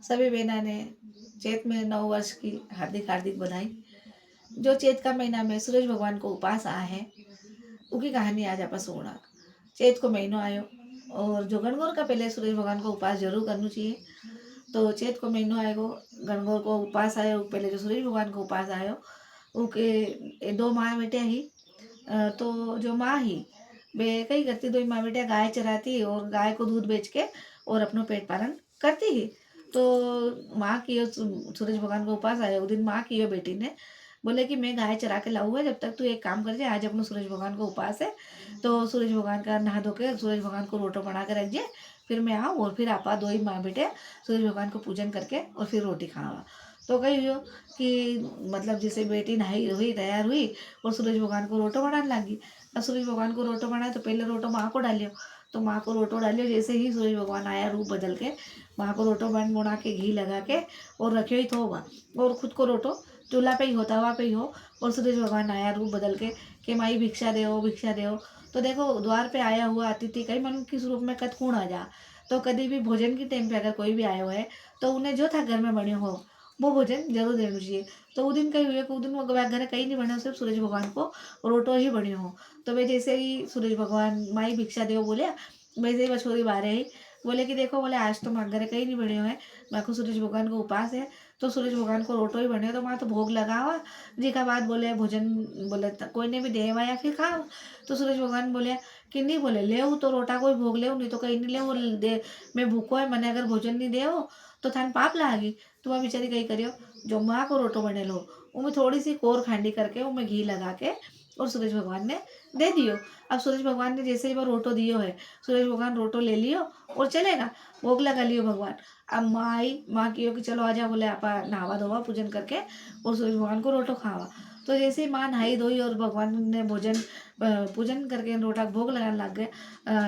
सभी बहना ने चैत में नव वर्ष की हार्दिक हार्दिक बधाई। जो चैत का महीना में सूरज भगवान को उपास आया है, उनकी कहानी आज आप सुना। चैत को महीनों आयो और जो गणगौर का पहले सूरज भगवान को उपास जरूर करना चाहिए। तो चैत को महीनों आएगो, गणगौर को उपास आयो, पहले जो सूरज भगवान को उपास आयो उनके दो माँ बेटे ही। तो जो माँ ही वे कई करती, दो माँ बेटिया गाय चराती और गाय को दूध बेच के और अपना पेट पालन करती ही। तो माँ की सूरज भगवान को उपास आया उस दिन माँ की बेटी ने बोले कि मैं गाय चरा के लाऊंगा, जब तक तू एक काम कर जाए, आज अपना सूरज भगवान को उपास है तो सूरज भगवान का नहा धो के सूरज भगवान को रोटो बना के रख जाए, फिर मैं आऊँ और फिर आपा दो ही माँ बेटे सूरज भगवान को पूजन करके और फिर रोटी खावा। तो कही हो कि मतलब जैसे बेटी नहाई हुई तैयार हुई और सूरज भगवान को रोटो बनाने लगी। अब सूरज भगवान को रोटो बनाया तो पहले रोटो माँ को डालियो। तो माँ को रोटो डालियो, जैसे ही सूरज भगवान आया रूप बदल के, माँ को रोटो बना के घी लगा के और रखे ही थोड़ा, और खुद को रोटो चूल्हा पे ही हो, तवा पे ही हो, और सूरज भगवान आया रूप बदल के कि माई भिक्षा दे भिक्षा दे। तो देखो द्वार पे आया हुआ अतिथि कई मन किस रूप में कद कूण आ जा। तो कभी भी भोजन की टाइम पे अगर कोई भी आया हुआ है तो उन्हें जो था घर में बने हो वो भोजन जरूर देना चाहिए। तो उस दिन कहीं हुए उस दिन वो घर कहीं नहीं बने, सिर्फ सूरज भगवान को रोटो ही बने हो। तो वे जैसे ही सूरज भगवान माई भिक्षा दे बोले, वैसे ही बछोरी बारे ही बोले कि देखो बोले आज तो माँ घर कहीं नहीं बने हुए हैं, माँ को सूरज भगवान को उपास है तो सूरज भगवान को रोटो ही बने, तो माँ तो भोग लगावा जी का बात बोले भोजन बोले कोई ने भी देवा या फिर खाओ। तो सूरज भगवान बोले कि नहीं, बोले ले तो रोटा कोई भोग ले, नहीं तो कहीं नहीं ले दे, मैं भूखो है, मैंने अगर भोजन नहीं दे तो थान पाप लागी। तो वह बेचारी कही करियो, जो माँ को रोटो बने लो उनमें थोड़ी सी कोर खांडी करके उनमें घी लगा के और सूरज भगवान ने दे दियो। अब सूरज भगवान ने जैसे ही वो रोटो दियो है, सूरज भगवान रोटो ले लियो और चलेगा, भोग लगा लियो भगवान। अब माँ आई, माँ की कि चलो आजा बोले आपा नहावा धोवा पूजन करके और सूरज भगवान को रोटो खावा। तो जैसे ही माँ नहाई धोई और भगवान ने भोजन पूजन करके रोटा भोग लगाने लग गए,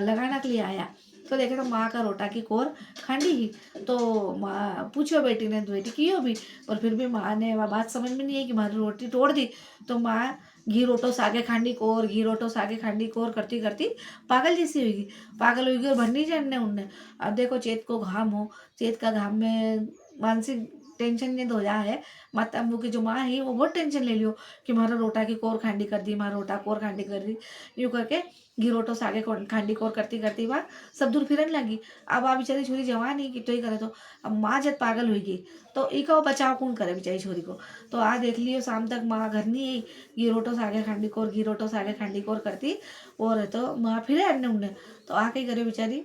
लगाने के लिए आया, तो देखे तो माँ का रोटा की कोर खांडी ही। तो माँ पूछो बेटी ने, बेटी की हो भी, और फिर भी माँ ने वह बात समझ में नहीं आई कि मारी रोटी तोड़ दी। तो माँ घी रोटो सागे खांडी कोर, घी रोटो सागे खांडी कोर करती करती पागल जैसी होगी, पागल होगी और भरनी जानने उनने। अब देखो चेत को घाम हो, चेत का घाम में मानसिक टेंशन नहीं हो जा है। माता अम्बू की जो माँ है वो बहुत टेंशन ले लियो कि मारा रोटा की कोर खांडी कर दी, मारा रोटा कोर खांडी कर दी, यूँ करके घी रोटो सागे खांडी कोर करती करती वह सब दूर फिरन लगी। अब आ बेचारी छोरी जवान ही कि तो ही करे, तो अब माँ जब पागल हुई तो इको बचाव कौन करे बेचारी छोरी को। तो आ देख लियो शाम तक माँ घर नहीं आई, घी रोटो सागे खांडी कोर, घी रोटो सागे खांडी कोर करती और तो माँ फिरे अन्ने उन्ने। तो आ कही करे बेचारी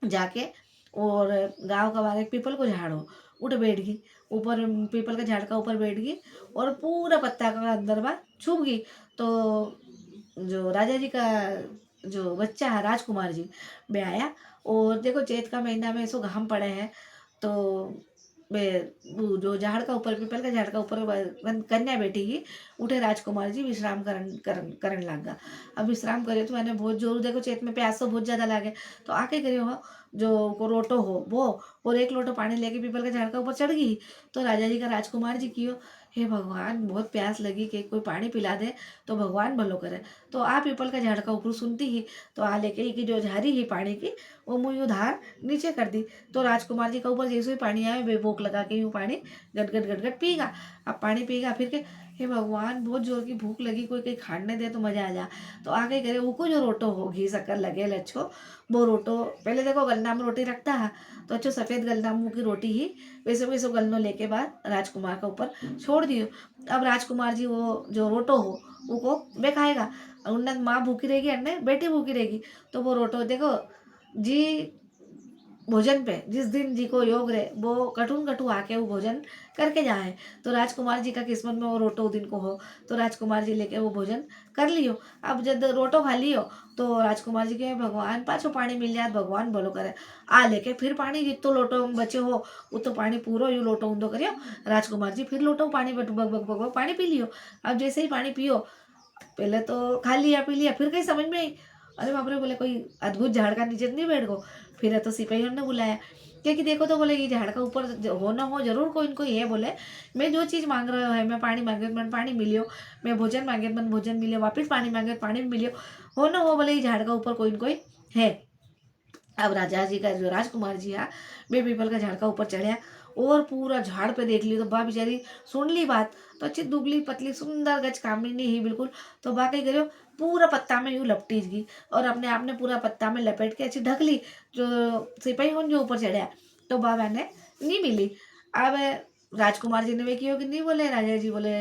जाके और गाँव का बाहर एक पीपल को झाड़ हो, उठ बैठ गई ऊपर, पीपल के झाड़ का ऊपर बैठ गई और पूरा पत्ता का अंदर बार छुप गई। तो जो राजा जी का जो बच्चा है राजकुमार जी बे आया, और देखो चैत का महीना में ऐसो घाम पड़े हैं तो वे वो जो झाड़ का ऊपर पीपल का झाड़ का ऊपर कन्या बेटी ही उठे, राजकुमार जी विश्राम करन लगा। अब विश्राम करे तो मैंने बहुत जोर, देखो चेत में प्यास तो बहुत ज्यादा लागे, तो आके करियो हो जो को रोटो हो वो, और एक लोटो पानी लेके पीपल के झाड़ का ऊपर चढ़ गई। तो राजा जी का राजकुमार जी कियो, हे भगवान बहुत प्यास लगी कि कोई पानी पिला दे तो भगवान भलो करे। तो आ पीपल का झाड़ का ऊपर सुनती ही, तो आ लेके ही की जो झारी ही पानी की वो मुँह यूँ धार नीचे कर दी। तो राजकुमार जी का ऊपर जैसे ही पानी आया वे भोग लगा के यूँ पानी गट गट गट गट पीगा। अब पानी पीगा फिर के, हे भगवान बहुत जोर की भूख लगी, कोई कहीं खाने दे तो मजा आ जा। तो आगे करे वो को जो रोटो हो घी शक्कर लगे लच्छो, वो रोटो पहले देखो गलना में रोटी रखता है, तो अच्छो सफ़ेद गलना मुँह की रोटी ही वैसे वैसे गलनो लेके बाद राजकुमार का ऊपर छोड़ दियो। अब राजकुमार जी वो जो रोटो हो वो वे खाएगा, उन्नत माँ भूखी रहेगी, अन्य बेटी भूखी रहेगी। तो वो रोटो देखो जी भोजन पे जिस दिन जी को योग रहे वो कटुन कटु आके वो भोजन करके जाए। तो राजकुमार जी का किस्मत में वो रोटो दिन को हो, तो राजकुमार जी लेके वो भोजन कर लियो। अब जब रोटो खा लियो तो राजकुमार जी के भगवान पाछो पानी मिल जाए, भगवान भलो करे। आ लेके फिर पानी जितो लोटो में बचे हो वो तो पानी पूरो यू लोटो ऊंधो करियो, राजकुमार जी फिर लोटो पानी बग बग बग बग पानी पी लियो। अब जैसे ही पानी पियो, पहले तो खा लिया पी लिया, फिर कहीं समझ में आई, अरे बाप रे बोले कोई अद्भुत झाड़ का नीचे नहीं बैठ गो। फिर है तो सिपाहियों ने बुलाया, क्योंकि देखो तो बोले ये झाड़ का ऊपर हो ना हो जरूर कोई इनको ये बोले मैं जो चीज़ मांग रहा है, मैं पानी मांगे मन पानी मिलियो, मैं भोजन मांगे मन भोजन मिलियो, वापिस पानी मांगे पानी मिलियो, हो ना हो बोले ये झाड़ का ऊपर कोई न कोई है। अब राजा जी का जो राजकुमार जी है वे पीपल का झाड़ का ऊपर चढ़िया और पूरा झाड़ पे देख ली तो बा बेचारी सुन ली बात तो अच्छी दुबली पतली सुंदर गज कामिनी ही बिल्कुल। तो बा कही करियो पूरा पत्ता में यूं लपटी गई और अपने आप ने पूरा पत्ता में लपेट के अच्छी ढक ली जो सिपाही उन जो ऊपर चढ़िया। तो बा मैंने नहीं मिली। अब राजकुमार जी ने वे किया कि नहीं बोले राजा जी बोले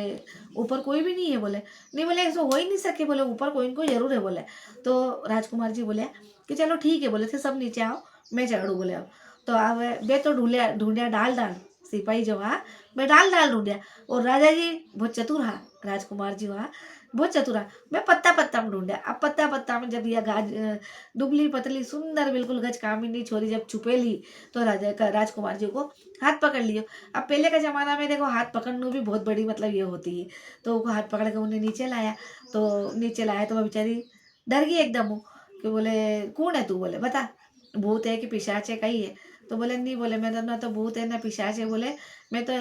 ऊपर कोई भी नहीं है बोले। नहीं बोले ऐसा हो ही नहीं सके बोले ऊपर कोई इनको जरूर है बोले। तो राजकुमार जी बोले कि चलो ठीक है बोले थे सब नीचे आओ मैं चढ़ू बोले अब। तो अब बे तो ढूंढिया ढूंढिया डाल डाल सिपाही जो वहाँ मैं डाल डाल ढूंढिया और राजा जी बहुत चतुर हा राजकुमार जी वहाँ बहुत चतुर हा। मैं पत्ता पत्ता में ढूंढिया अब पत्ता पत्ता में जब यह दुबली पतली सुंदर बिल्कुल गज कामिनी छोरी जब छुपे ली तो राजा का राजकुमार जी को हाथ पकड़ लियो। अब पहले का जमाना में देखो हाथ पकड़ना भी बहुत बड़ी मतलब ये होती है। तो वो हाथ पकड़ के उन्हें नीचे लाया तो नीचे लाया तो वह बेचारी डर गई एकदम वो कि बोले कौन है तू बोले बता भूत है कि पिशाच है कही है। तो बोले नहीं बोले मैं तो ना तो भूत है ना पिशाच है बोले मैं तो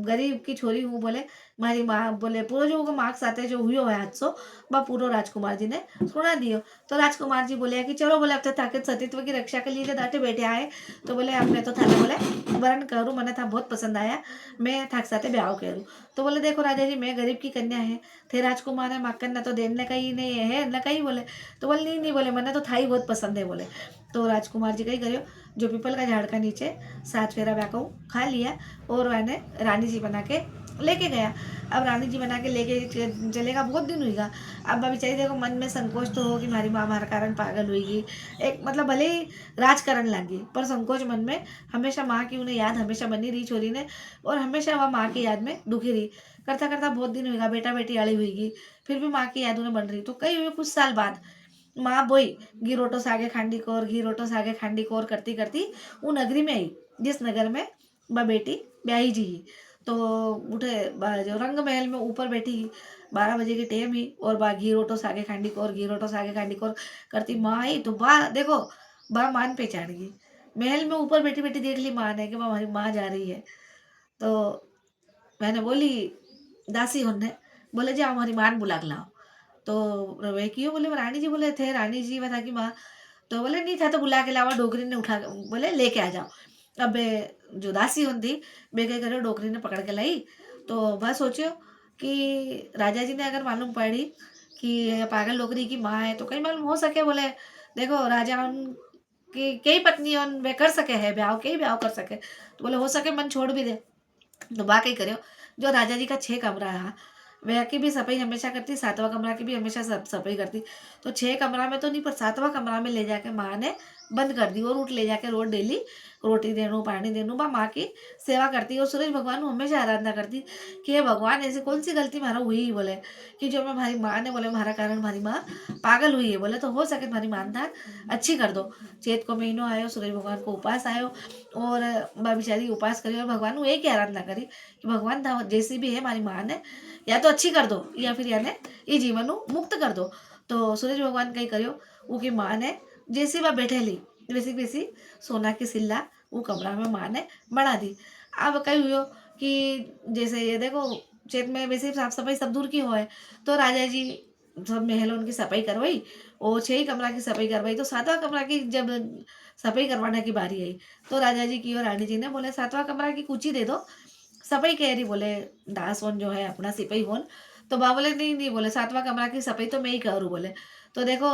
गरीब की छोरी हूँ बोले। मारी माँ बोले पूरा जो मार्क्स आते जो हुई है हादसो वह पूरा राजकुमार जी ने सुना दियो। तो राजकुमार जी बोले कि चलो बोले अब तो ताकत सतीत्व की रक्षा के लिए जो दाटे बैठे आए तो बोले अब मैं तो थाने बोले वरण करूँ मैंने था बहुत पसंद आया मैं थाक साथे ब्याह करूँ। तो बोले देखो राजा जी मैं गरीब की कन्या है थे राजकुमार है माकन न तो देने का ही नहीं है न कहीं बोले। तो बोले नहीं नहीं बोले मैंने तो था ही बहुत पसंद है बोले। तो राजकुमार जी कही करियो जो पीपल का झाड़ का नीचे 7 फेरा व्याको खा लिया और मैंने रानी जी बना के लेके गया। अब रानी जी बना के लेके चलेगा बहुत दिन हुईगा। अब बेचारी देखो मन में संकोच तो हो कि हमारी माँ हमारे कारण पागल हुईगी एक मतलब भले ही राज करने लगी पर संकोच मन में हमेशा माँ की उन्हें याद हमेशा बनी रही छोरी ने और हमेशा वह माँ की याद में दुखी रही। करता करता बहुत दिन हुईगा बेटा बेटी अड़ी हुईगी फिर भी माँ की याद उन्हें बन रही। तो कई हुए कुछ साल बाद माँ बोई घी रोटो सागे खांडी कोर घी रोटो सागे खांडी कोर करती करती वो नगरी में आई जिस नगर में वह बेटी ब्याही जी ही। तो उठे जो रंग महल में ऊपर बैठी 12 बजे की टेम ही और बा घी रोटो सागे खांडी कोर घी रोटो सागे खांडी कोर करती माँ आई तो बा देखो बा मान पे चढ़ गई महल में ऊपर बैठी बैठी देख ली माँ ने कि वह हमारी माँ जा रही है। तो मैंने बोली दासी होने बोले जाओ हमारी माँ बुला के लाओ। तो वे क्यों बोले रानी जी बोले थे रानी जी बता कि माँ। तो बोले नहीं था तो बुला के लावा डोकरी ने उठा बोले लेके आ जाओ। अब जो दासी होती बे क्या करे डोकरी ने पकड़ के लाई। तो वह सोचो कि राजा जी ने अगर मालूम पड़ी कि ये पागल डोकरी की माँ है तो कहीं मालूम हो सके बोले देखो राजा उनकी कई पत्नी उन वे कर सके है ब्याह कई ब्याह कर सके तो बोले हो सके मन छोड़ भी दे। तो वाकई करो जो राजा जी का 6 कमरा है वह की भी सफाई हमेशा करती 7वां कमरा की भी हमेशा सब सफाई करती। तो 6 कमरा में तो नहीं पर 7वां कमरा में ले जाके माँ ने बंद कर दी और उठ ले जाके रोज डेली रोटी देनू पानी देनू बा माँ की सेवा करती और सूरज भगवान को हमेशा आराधना करती कि हे भगवान ऐसी कौन सी गलती मारा हुई ही बोले कि जो मैं हमारी माँ ने बोले हमारा कारण हमारी माँ पागल हुई है बोले तो हो सके तुम्हारी मानदान अच्छी कर दो। चेत को महीनों आयो सूरज भगवान को उपास आयो और बा बेचारी उपास करी और भगवान को एक ही आराधना करी कि भगवान जैसी भी है हमारी माँ ने या तो अच्छी कर दो या फिर यानी ये जीवन मुक्त कर दो। तो सूरज भगवान कही करियो उनकी माँ ने जैसी वह बैठे ली वैसी वैसी सोना की सिल्ला वो कमरा में माँ ने बना दी। अब कही हुई कि जैसे ये देखो चेत में वैसे साफ सफाई सब दूर की हो है। तो राजा जी सब महल उनकी सफाई करवाई और 6 ही कमरा की सफाई करवाई। तो 7वां कमरा की जब सफाई करवाने की बारी आई तो राजा जी की और रानी जी ने बोले 7वां कमरा की कुची दे दो सफाई कह रही बोले दास वन जो है अपना सिपाही वन। तो बा बोले नहीं नहीं बोले 7वां कमरा की सफाई तो मैं ही करूँ बोले। तो देखो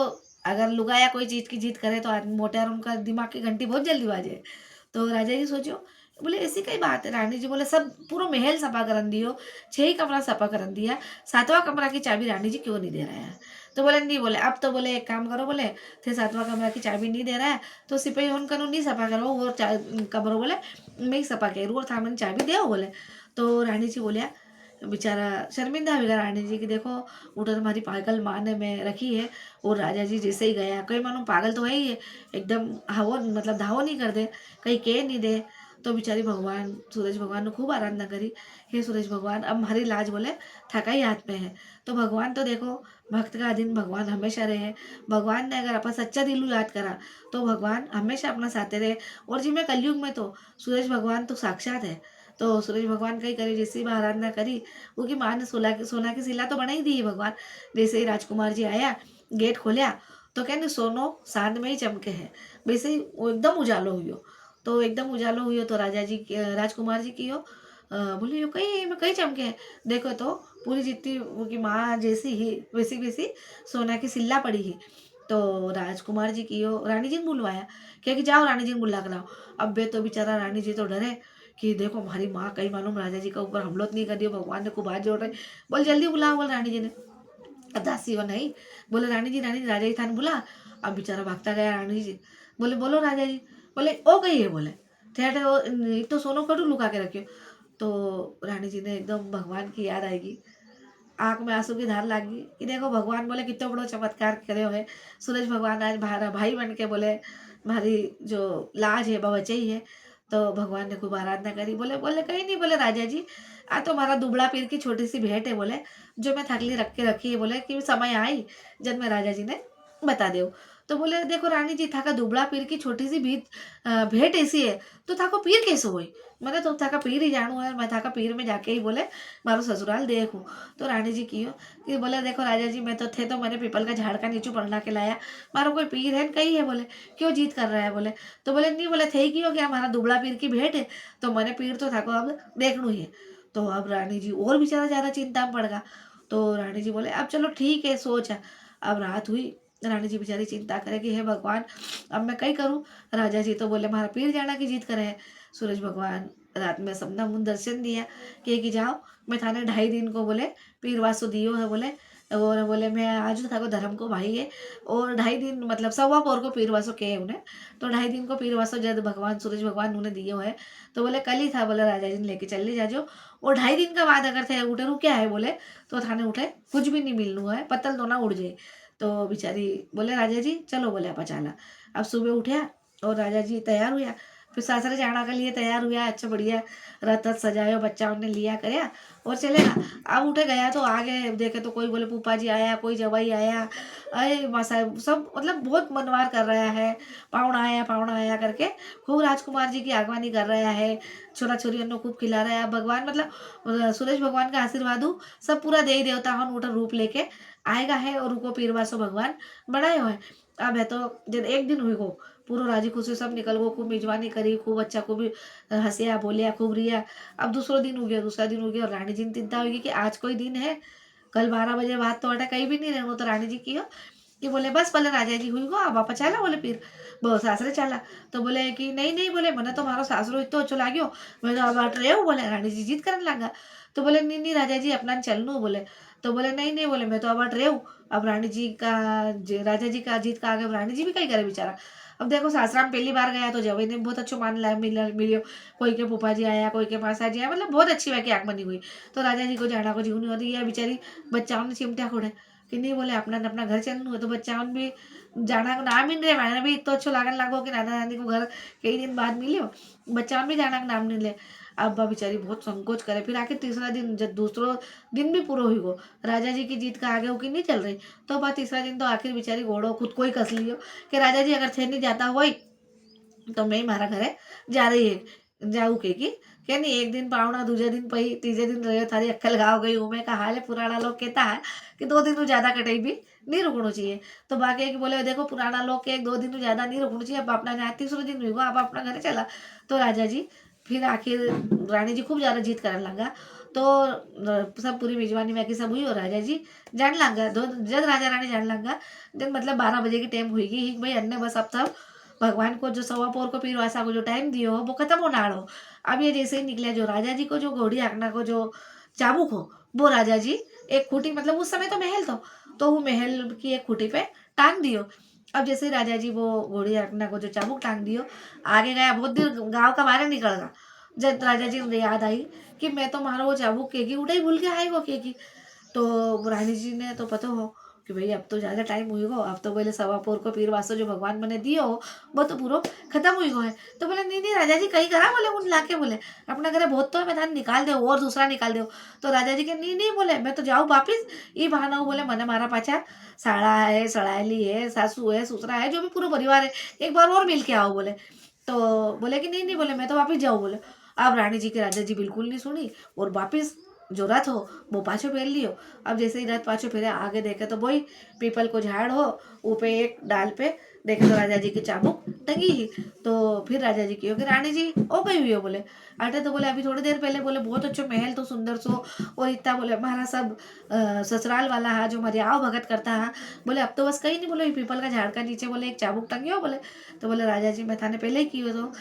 अगर लुगाया कोई चीज की जीत करे तो मोटेर उनका दिमाग की घंटी बहुत जल्दी बाजे। तो राजा जी सोचो बोले ऐसी कई बात है रानी जी बोले सब पूरा महल सफा करन दियो 6 ही कमरा सफा करन दिया 7वां कमरा की चाबी रानी जी क्यों नहीं दे रहा है। तो बोले नहीं बोले अब तो बोले एक काम करो बोले थे 7वां कमरा की चाबी नहीं दे रहा है तो सिपाही उन करो नहीं सफा करो वो कमरों बोले मैं ही सफा करूँ और थामन चाबी दे बोले। तो रानी जी बोलिया बेचारा शर्मिंदा हो गया रानी जी की देखो उठो तुम्हारी पागल माँ ने मैं रखी है और राजा जी जैसे ही गया कोई मानो पागल तो है ही है एकदम हवो मतलब धावो नहीं कर दे कहीं के नहीं दे। तो बेचारी भगवान सूरज भगवान ने खूब आराधना करी हे सूरज भगवान अब हमारी लाज बोले थका ही हाथ में है। तो भगवान तो देखो भक्त का अधीन भगवान हमेशा रहे। भगवान ने अगर अपन सच्चा दिलू याद करा तो भगवान हमेशा अपना साथे रहे। और जी में कलयुग में तो सूरज भगवान तो साक्षात है। तो सूरज भगवान का ही करे जैसी भी आराधना करी उनकी माँ ने सोना की सिला तो बना ही दी है भगवान। जैसे ही राजकुमार जी आया गेट खोलिया तो कहने सोनो सांद में ही चमके है वैसे ही वो एकदम उजालो हुई। तो एकदम उजालो हुई तो राजकुमार जी की बोले यो कहीं मैं कहीं चमके हैं। देखो तो पूरी जितनी उनकी माँ जैसी ही वैसी वैसी सोना की सिल्ला पड़ी है। तो राजकुमार जी की रानी जी ने बुलवाया, क्या कि जाओ रानी जी ने बुला कर लाओ। अब बे तो बेचारा रानी जी तो डरे कि देखो हमारी माँ कहीं मालूम राजा जी के ऊपर हमला तो नहीं कर दियो, भगवान ने खूब हाथ जोड़ रहे। बोल जल्दी बुलाओ, बोल रानी जी ने। अब दासी वो नहीं, बोले रानी जी राजा जी थाने बुला। अब बेचारा भागता गया रानी जी, बोले बोलो राजा जी। बोले ओ कही है, बोले ठहरे वो एक तो सोनो कटू लुका के रखियो। तो रानी जी ने एकदम भगवान की याद आएगी, आंख में आंसू की धार लागी कि देखो भगवान बोले कितना बड़ो चमत्कार करे हो है। सूरज भगवान आज भारा भाई बन के बोले भारी जो लाज है बचा ही है। तो भगवान ने खूब आराधना करी, बोले बोले कहीं नहीं, बोले राजा जी आ तो हमारा दुबला पीर की छोटी सी भेंट है, बोले जो मैं थकली रख के रखी है, बोले कि समय आई जब मैं राजा जी ने बता दे। तो बोले देखो रानी जी थाका दुबला पीर की छोटी सी भेंट ऐसी है, तो थाको पीर कैसे हुई। मैंने तो थाका पीर ही जानू है, मैं थाका पीर में जाके ही बोले मारो ससुराल देखूं। तो रानी जी की कि बोले देखो राजा जी मैं तो थे तो मैंने पीपल का झाड़ का नीचू पढ़ना के लाया, मारो कोई पीर है कही है, बोले क्यों जीत कर रहा है, बोले तो बोले नहीं, बोले थे क्यों क्या हमारा दुबला पीर की भेंट है, तो मैंने पीर तो थाको अब देखनू ही है। तो अब रानी जी और बेचारा ज्यादा चिंता में पड़ गया। तो रानी जी बोले अब चलो ठीक है सोच है। अब रात हुई, रानी जी बेचारी चिंता करे कि हे भगवान अब मैं कई करूं। राजा जी तो बोले हमारा पीर जाना की जीत करे है। सूरज भगवान रात में सपना मुन दर्शन दिया कि जाओ मैं थाने 2.5 दिन को बोले पीर वासु दियो है, बोले और बोले मैं आज था को धर्म को भाई है और 2.5 दिन मतलब सवा पोर को पीर वासो के उन्हें। तो 2.5 दिन को पीर वासो जब भगवान सूरज भगवान उन्हें दियो है। तो बोले कल ही था, बोले राजा जी ने लेके चल जाजो। और 2.5 दिन का बाद अगर थे उठे क्या है, बोले तो थाने उठे कुछ भी नहीं मिलना है, पत्तल तो ना उड़ जाए। तो बेचारी बोले राजा जी चलो, बोले आप चाला। अब सुबह उठा और राजा जी तैयार हुआ, फिर सासरे जाना के लिए तैयार हुआ, अच्छा बढ़िया रथ रथ सजायो, बच्चा उन्हें लिया करया और चलेगा। अब उठे गया तो आगे देखे तो कोई बोले फूफा जी आया, कोई जवाई आया, अरे मसा सब मतलब बहुत मनवार कर रहा है, पावड़ा आया करके खूब राजकुमार जी की आगवानी कर रहा है, छोरा छोरी उन्हें खूब खिला रहा है। भगवान मतलब सूरज भगवान का आशीर्वाद हो सब पूरा देवी देवता हन उठा रूप लेके आएगा है और उनको पीरवासो भगवान बनाए हुए। अब है तो जब एक दिन हुई को पूरा राजी खुशी सब निकल गो, खूब मेजबानी करी, खूब अच्छा खूब हंसिया बोलिया खूब रिया। अब दूसरा दिन हो गया और रानी जी ने चिंता होगी कि आज कोई दिन है, कल 12 बजे बाद तो अटा कहीं भी नहीं रहना। तो रानी जी की हो कि बोले बस पहले राजा जी हुई गो अब आप चला, बोले फिर वो सासरे चला। तो बोले कि नहीं नहीं, बोले मैंने तो मारो सासरो इतो अच्छो लाग्यो, मैं तो अब अट रहे हूँ, बोले रानी जी जिद करने लगा। तो बोले नहीं नहीं राजा जी अपना चलनू, बोले तो बोले नहीं नहीं, बोले मैं तो अब अट रहे हूँ। अब रानी जी का राजा जी का जीत का आगे रानी जी भी कहीं करे बेचारा। अब देखो सासरा में पहली बार गया तो जवाई ने बहुत अच्छो मान लाया मिलियो, कोई के फूफा जी आया, कोई के मासा जी आया, मतलब बहुत अच्छी वह की आंख बनी हुई। तो राजा जी को जाना को जीव नहीं होती है, बेचारी बच्चाओं ने चिमटा खोड़े कि नहीं, बोले अपना घर चलना है। तो बच्चाओं भी जाना को नाम मिल रहे, मैंने भी तो अच्छो लागन लागो कि नाना नानी को घर कई दिन बाद मिलियो, बच्चाओं भी जाना का नाम नहीं ले। अब्बा बेचारी बहुत संकोच करे, फिर आखिर तीसरा दिन जब दूसरो दिन भी पूरा हुई गो, राजा जी की जीत का आगे होगी नहीं चल रही। तो बा तीसरा दिन तो आखिर बेचारी घोड़ो खुद को ही कस लियो कि राजा जी अगर थे नहीं जाता हो तो मैं मारा घरे जा रही है जाऊ के नहीं एक दिन पावना दूसरे दिन पही तीसरे दिन रहे थारी अक्कल गाँव गई हूँ मैं कहा हाल है। पुराना लोग कहता है कि 2 दिन ज्यादा कटाई भी नहीं रुकना चाहिए। तो बाकी कि बोले देखो पुराना लोग के 2 दिन ज्यादा नहीं रुकना चाहिए। अब अपना जहाँ तीसरे दिन हुई अब अपना घरे चला। तो राजा जी फिर आखिर रानी जी खूब ज्यादा जीत करने लगा। तो सब पूरी मेजबानी में की सब हुई और राजा जी जान लगा जब राजा रानी जान लगा जब मतलब 12 बजे की टाइम हुई भाई अन्य बस अब तब भगवान को जो सवा पोर को पीरवासा को जो टाइम दियो वो खत्म होना आड़ो। अब ये जैसे ही निकले जो राजा जी को जो घोड़ी आंकना को जो चाबुक हो वो राजा जी एक खूटी मतलब उस समय तो महल तो वो महल की एक खूटी पे टांग दियो। अब जैसे ही राजा जी वो घोड़ी आंकना को जो चाबुक टांग दियो आगे गया बहुत देर गांव का बाहर निकल गया। जब राजा जी ने याद आई कि मैं तो मारो वो चाबुक केगी उठा ही भूल के आई वो केगी। तो रानी जी ने तो पता हो कि भाई अब तो ज़्यादा टाइम हुई गो, अब तो बोले सवा पोर को पीर वासो जो भगवान मैंने दियो वो तो पूरा खत्म हुई गो है। तो बोले नहीं नहीं राजा जी कहीं करा, बोले उन लाके बोले अपना घरे बहुत तो है मैदान निकाल दो और दूसरा निकाल दो। तो राजा जी के नहीं नहीं, बोले मैं तो जाऊँ वापिस ये बहाना हो, बोले मैंने मारा पाछा साड़ा है सड़ायली है सासू है ससुरा है जो भी पूरा परिवार है एक बार और मिल के आओ, बोले। तो बोले कि नहीं नहीं, बोले मैं तो वापिस जाऊँ, बोले। अब रानी जी के राजा जी बिल्कुल नहीं सुनी और वापिस जो रथ हो वो पाछो फेर लियो। अब जैसे ही रथ पाछो फेरे आगे देखे तो वही पीपल को झाड़ हो ऊपे एक डाल पे देखे तो राजा जी की चाबुक तंगी ही। तो फिर राजा जी की हो कि रानी जी ओ गई हुई हो बोले। अटे तो बोले अभी थोड़ी देर पहले बोले बहुत अच्छो महल तो सुंदर सो, और इतना बोले हमारा सब ससुराल वाला है जो हमारी आओ भगत करता है। बोले अब तो बस कहीं नहीं, बोले ये पीपल का झाड़ का नीचे बोले एक चाबुक टंगी हो बोले। तो बोले राजा जी मैं थाने पहले ही की हो तो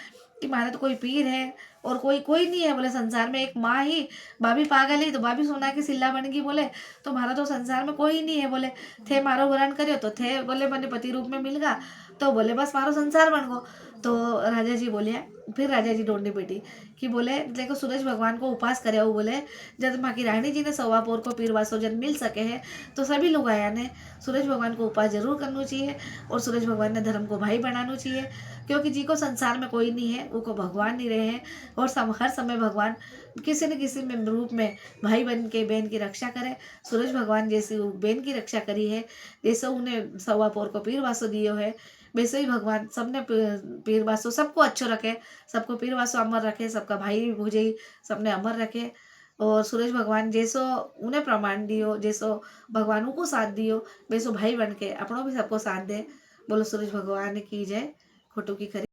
कि मारे तो कोई पीर है और कोई कोई नहीं है बोले संसार में, एक माँ ही, भाभी पागल ही तो भाभी सोना की सिल्ला बन गई बोले। तो मारा तो संसार में कोई नहीं है बोले। थे मारो वरण करियो तो थे बोले मैंने पति रूप में मिल गया, तो बोले बस मारो संसार बन गो। तो राजा जी बोले, फिर राजा जी ढूंढनी बेटी कि बोले देखो सूरज भगवान को उपास करे हो बोले। जब माँ की रानी जी ने सवा पोर को पीर वासोजन मिल सके हैं, तो सभी लोग आया ने सूरज भगवान को उपास जरूर करना चाहिए, और सूरज भगवान ने धर्म को भाई बनाना चाहिए। क्योंकि जी को संसार में कोई नहीं है, वो को भगवान नहीं रहे हैं, और हर समय भगवान किसी न किसी में रूप में भाई बन के बहन की रक्षा करे। सूरज भगवान जैसी बहन की रक्षा करी है, जैसे उन्हें सवा पोर को पीर वासो दियो है, वैसे ही भगवान सबने पीर वासो सबको अच्छो रखे, सबको पीर वासो अमर रखे, सबका भाई भुजई सबने अमर रखे। और सूरज भगवान जैसो उन्हें प्रमाण दियो, जैसो भगवान को साथ दियो, वैसो भाई बन के अपनों भी सबको साथ दे। बोलो सूरज भगवान की जय। खोटू की खरी।